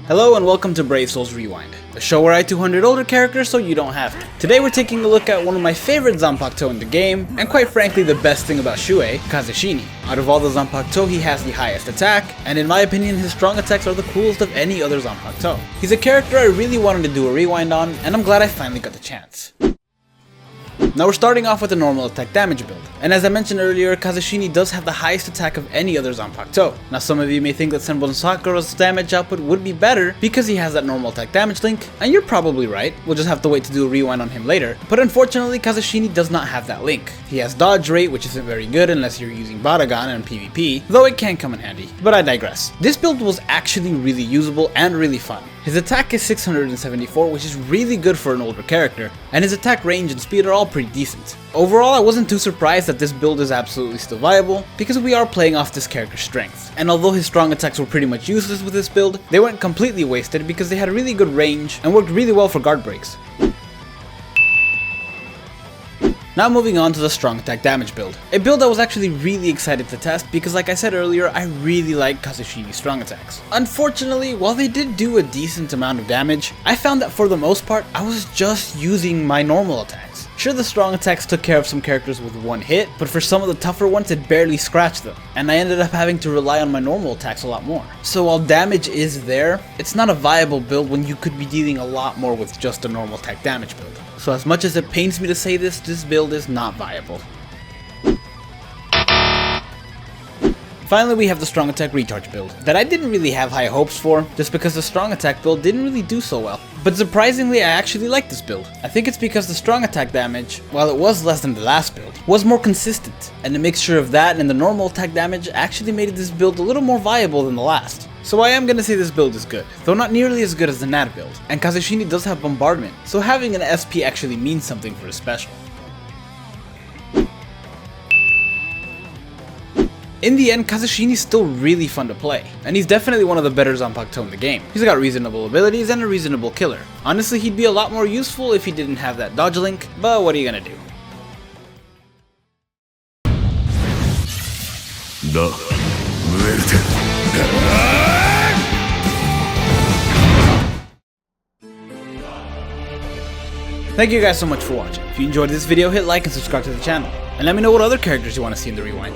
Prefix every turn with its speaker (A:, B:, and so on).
A: Hello and welcome to Brave Souls Rewind, a show where I 200 older characters so you don't have to. Today we're taking a look at one of my favorite Zanpakuto in the game, and quite frankly the best thing about Shuei, Kazeshini. Out of all the Zanpakuto, he has the highest attack, and in my opinion his strong attacks are the coolest of any other Zanpakuto. He's a character I really wanted to do a rewind on, and I'm glad I finally got the chance. Now we're starting off with a normal attack damage build, and as I mentioned earlier, Kazeshini does have the highest attack of any other Zanpakuto. Now some of you may think that Senbon Sakura's damage output would be better because he has that normal attack damage link, and you're probably right, we'll just have to wait to do a rewind on him later, but unfortunately Kazeshini does not have that link. He has dodge rate, which isn't very good unless you're using Baragan and PvP, though it can come in handy, but I digress. This build was actually really usable and really fun. His attack is 674, which is really good for an older character, and his attack range and speed are all pretty decent. Overall, I wasn't too surprised that this build is absolutely still viable, because we are playing off this character's strength. And although his strong attacks were pretty much useless with this build, they weren't completely wasted because they had really good range and worked really well for guard breaks. Now moving on to the strong attack damage build. A build I was actually really excited to test because like I said earlier, I really like Kazeshini's strong attacks. Unfortunately, while they did do a decent amount of damage, I found that for the most part, I was just using my normal attacks. Sure, the strong attacks took care of some characters with one hit, but for some of the tougher ones it barely scratched them, and I ended up having to rely on my normal attacks a lot more. So while damage is there, it's not a viable build when you could be dealing a lot more with just a normal attack damage build. So as much as it pains me to say this, this build is not viable. Finally, we have the strong attack recharge build, that I didn't really have high hopes for, just because the strong attack build didn't really do so well. But surprisingly, I actually like this build. I think it's because the strong attack damage, while it was less than the last build, was more consistent, and the mixture of that and the normal attack damage actually made this build a little more viable than the last. So I am gonna say this build is good, though not nearly as good as the Nat build, and Kazeshini does have bombardment, so having an SP actually means something for his special. In the end, Kazeshini's still really fun to play, and he's definitely one of the better Zanpakuto in the game. He's got reasonable abilities and a reasonable killer. Honestly, he'd be a lot more useful if he didn't have that dodge link, but what are you gonna do? Thank you guys so much for watching. If you enjoyed this video, hit like and subscribe to the channel, and let me know what other characters you want to see in the rewind.